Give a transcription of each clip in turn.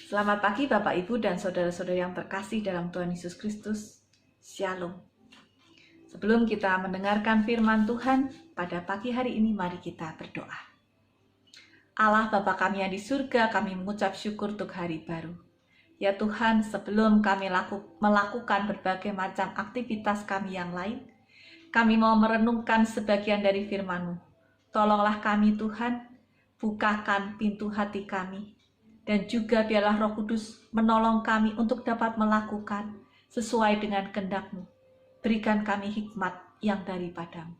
Selamat pagi Bapak Ibu dan saudara-saudara yang terkasih dalam Tuhan Yesus Kristus. Shalom. Sebelum kita mendengarkan firman Tuhan pada pagi hari ini, mari kita berdoa. Allah Bapa kami yang di surga, kami mengucap syukur untuk hari baru. Ya Tuhan, sebelum kami melakukan berbagai macam aktivitas kami yang lain, kami mau merenungkan sebagian dari firman-Mu. Tolonglah kami Tuhan, bukakan pintu hati kami, dan juga biarlah Roh Kudus menolong kami untuk dapat melakukan sesuai dengan kehendak-Mu. Berikan kami hikmat yang daripada-Mu.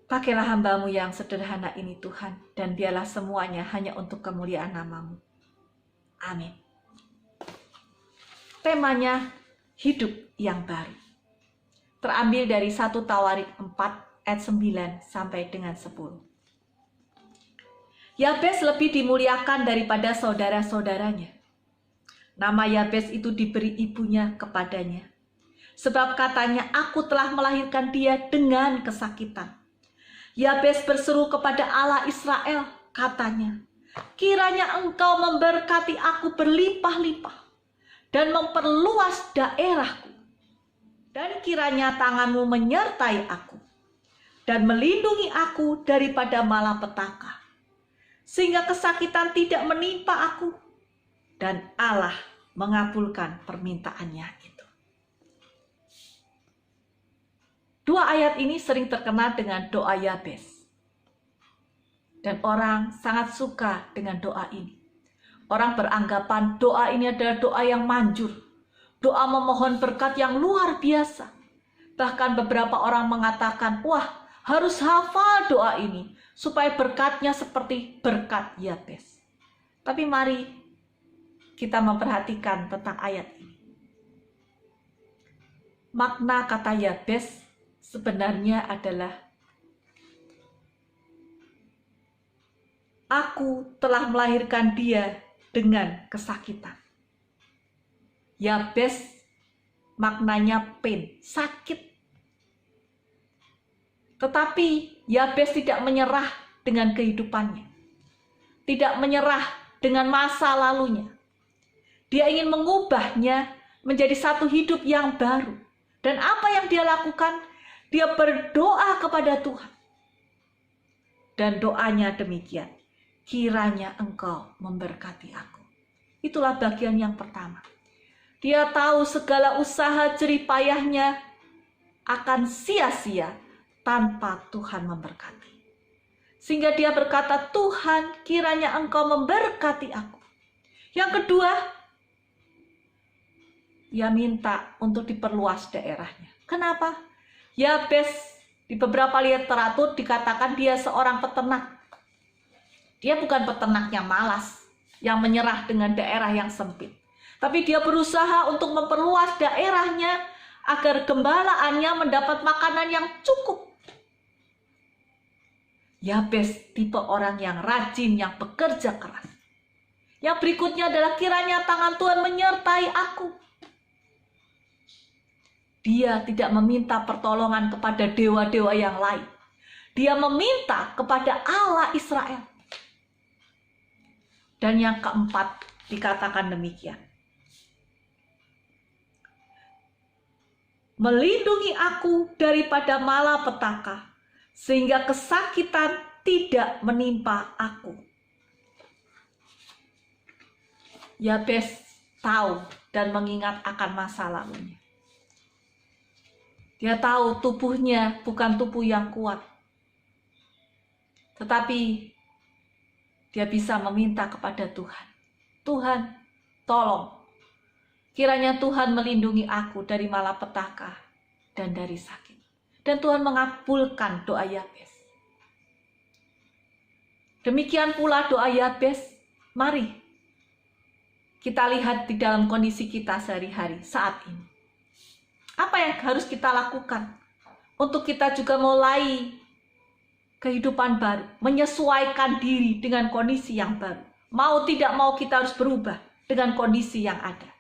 Pakailah hamba-Mu yang sederhana ini Tuhan, dan biarlah semuanya hanya untuk kemuliaan nama-Mu. Amin. Temanya hidup yang baru. Terambil dari 1 Tawarik 4 ayat 9 sampai dengan 10. Yabes lebih dimuliakan daripada saudara-saudaranya. Nama Yabes itu diberi ibunya kepadanya. Sebab katanya, aku telah melahirkan dia dengan kesakitan. Yabes berseru kepada Allah Israel, katanya, kiranya engkau memberkati aku berlimpah-limpah dan memperluas daerahku. Dan kiranya tanganmu menyertai aku dan melindungi aku daripada malapetaka, sehingga kesakitan tidak menimpa aku. Dan Allah mengabulkan permintaannya itu. Dua ayat ini sering terkenal dengan doa Yabes. Dan orang sangat suka dengan doa ini. Orang beranggapan doa ini adalah doa yang manjur. Doa memohon berkat yang luar biasa. Bahkan beberapa orang mengatakan, wah, harus hafal doa ini supaya berkatnya seperti berkat Yabes. Tapi mari kita memperhatikan tentang ayat ini. Makna kata Yabes sebenarnya adalah aku telah melahirkan dia dengan kesakitan. Yabes maknanya pain, sakit. Tetapi Yabes tidak menyerah dengan kehidupannya. Tidak menyerah dengan masa lalunya. Dia ingin mengubahnya menjadi satu hidup yang baru. Dan apa yang dia lakukan? Dia berdoa kepada Tuhan. Dan doanya demikian. Kiranya engkau memberkati aku. Itulah bagian yang pertama. Dia tahu segala usaha jerih payahnya akan sia-sia tanpa Tuhan memberkati. Sehingga dia berkata, Tuhan, kiranya engkau memberkati aku. Yang kedua, dia minta untuk diperluas daerahnya. Kenapa? Yabes di beberapa literatur dikatakan dia seorang peternak. Dia bukan peternak yang malas, yang menyerah dengan daerah yang sempit. Tapi dia berusaha untuk memperluas daerahnya agar gembalaannya mendapat makanan yang cukup. Yabes tipe orang yang rajin, yang bekerja keras. Yang berikutnya adalah kiranya tangan Tuhan menyertai aku. Dia tidak meminta pertolongan kepada dewa-dewa yang lain. Dia meminta kepada Allah Israel. Dan yang keempat dikatakan demikian. Melindungi aku daripada malapetaka, sehingga kesakitan tidak menimpa aku. Yabes tahu dan mengingat akan masa lalunya. Dia tahu tubuhnya bukan tubuh yang kuat. Tetapi dia bisa meminta kepada Tuhan. Tuhan, tolong. Kiranya Tuhan melindungi aku dari malapetaka dan dari sakit. Dan Tuhan mengabulkan doa Yabes. Demikian pula doa Yabes. Mari kita lihat di dalam kondisi kita sehari-hari saat ini. Apa yang harus kita lakukan untuk kita juga mulai kehidupan baru, menyesuaikan diri dengan kondisi yang baru. Mau tidak mau kita harus berubah dengan kondisi yang ada.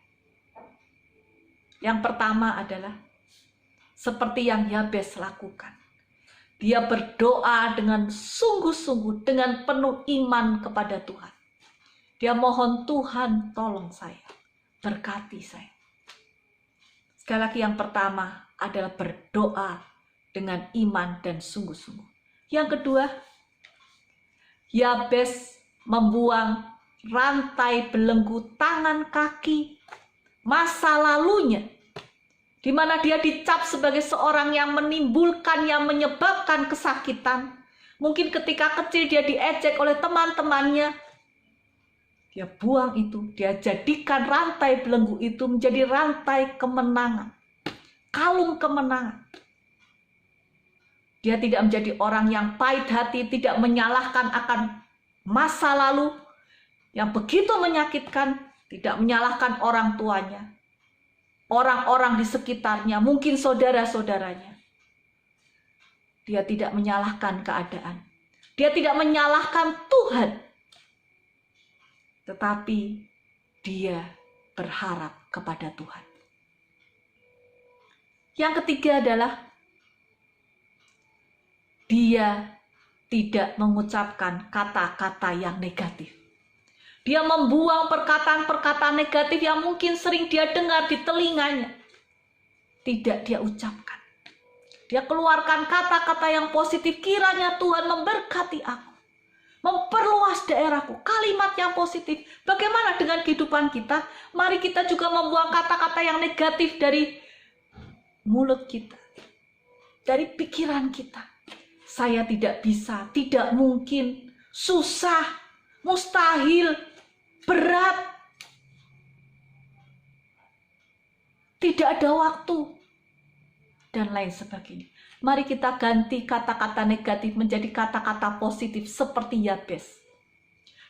Yang pertama adalah seperti yang Yabes lakukan. Dia berdoa dengan sungguh-sungguh, dengan penuh iman kepada Tuhan. Dia mohon, Tuhan tolong saya, berkati saya. Sekali lagi, yang pertama adalah berdoa dengan iman dan sungguh-sungguh. Yang kedua, Yabes membuang rantai belenggu tangan kaki masa lalunya, di mana dia dicap sebagai seorang yang menimbulkan, yang menyebabkan kesakitan. Mungkin ketika kecil dia diejek oleh teman-temannya. Dia buang itu, dia jadikan rantai belenggu itu menjadi rantai kemenangan, kalung kemenangan. Dia tidak menjadi orang yang pahit hati, tidak menyalahkan akan masa lalu yang begitu menyakitkan, tidak menyalahkan orang tuanya, orang-orang di sekitarnya, mungkin saudara-saudaranya. Dia tidak menyalahkan keadaan. Dia tidak menyalahkan Tuhan. Tetapi dia berharap kepada Tuhan. Yang ketiga adalah dia tidak mengucapkan kata-kata yang negatif. Dia membuang perkataan-perkataan negatif yang mungkin sering dia dengar di telinganya. Tidak dia ucapkan. Dia keluarkan kata-kata yang positif. Kiranya Tuhan memberkati aku, memperluas daerahku, kalimat yang positif. Bagaimana dengan kehidupan kita? Mari kita juga membuang kata-kata yang negatif dari mulut kita, dari pikiran kita. Saya tidak bisa, tidak mungkin, susah, mustahil, berat, tidak ada waktu, dan lain sebagainya. Mari kita ganti kata-kata negatif menjadi kata-kata positif seperti Yabes.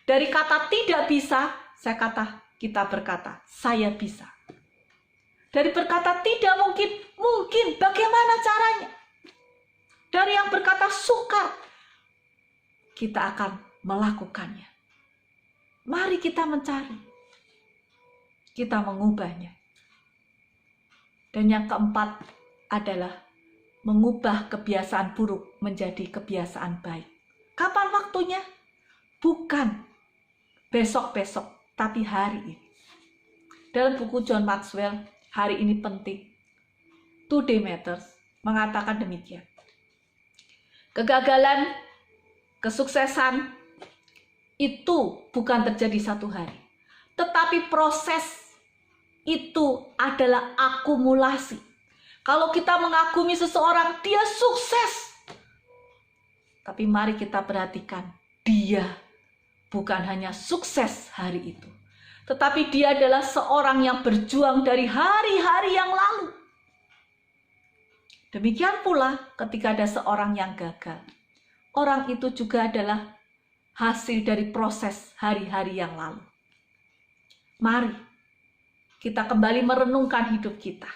Dari kata tidak bisa, kita berkata, saya bisa. Dari berkata tidak mungkin, mungkin. Bagaimana caranya? Dari yang berkata sukar, kita akan melakukannya. Mari kita mencari. Kita mengubahnya. Dan yang keempat adalah mengubah kebiasaan buruk menjadi kebiasaan baik. Kapan waktunya? Bukan besok-besok, tapi hari ini. Dalam buku John Maxwell, Hari Ini Penting, Today Matters, mengatakan demikian. Kegagalan, kesuksesan itu bukan terjadi satu hari, tetapi proses itu adalah akumulasi. Kalau kita mengagumi seseorang, dia sukses. Tapi mari kita perhatikan, dia bukan hanya sukses hari itu, tetapi dia adalah seorang yang berjuang dari hari-hari yang lalu. Demikian pula ketika ada seorang yang gagal. Orang itu juga adalah hasil dari proses hari-hari yang lalu. Mari kita kembali merenungkan hidup kita.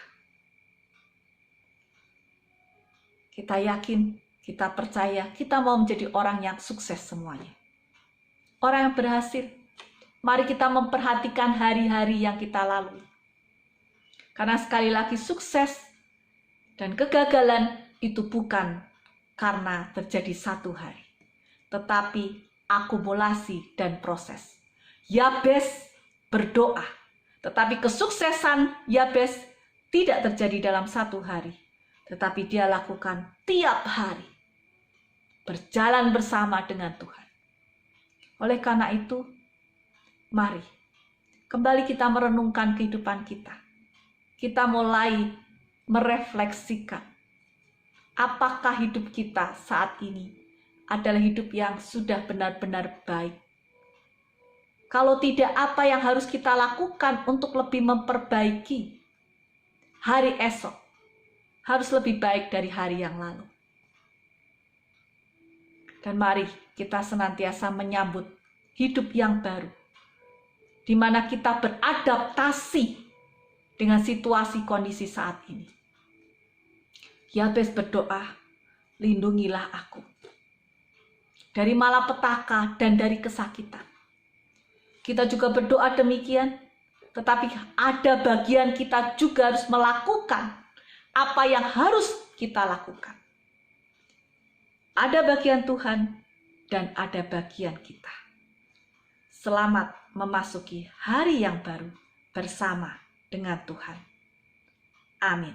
Kita yakin, kita percaya, kita mau menjadi orang yang sukses semuanya. Orang yang berhasil. Mari kita memperhatikan hari-hari yang kita lalui. Karena sekali lagi sukses dan kegagalan itu bukan karena terjadi satu hari, tetapi akumulasi dan proses. Yabes berdoa, tetapi kesuksesan Yabes tidak terjadi dalam satu hari, tetapi dia lakukan tiap hari, berjalan bersama dengan Tuhan. Oleh karena itu, mari kembali kita merenungkan kehidupan kita. Kita mulai merefleksikan apakah hidup kita saat ini adalah hidup yang sudah benar-benar baik. Kalau tidak, apa yang harus kita lakukan untuk lebih memperbaiki hari esok harus lebih baik dari hari yang lalu. Dan mari kita senantiasa menyambut hidup yang baru, di mana kita beradaptasi dengan situasi kondisi saat ini. Yabes berdoa, lindungilah aku dari malapetaka dan dari kesakitan. Kita juga berdoa demikian, tetapi ada bagian kita juga harus melakukan apa yang harus kita lakukan. Ada bagian Tuhan dan ada bagian kita. Selamat memasuki hari yang baru bersama dengan Tuhan. Amin.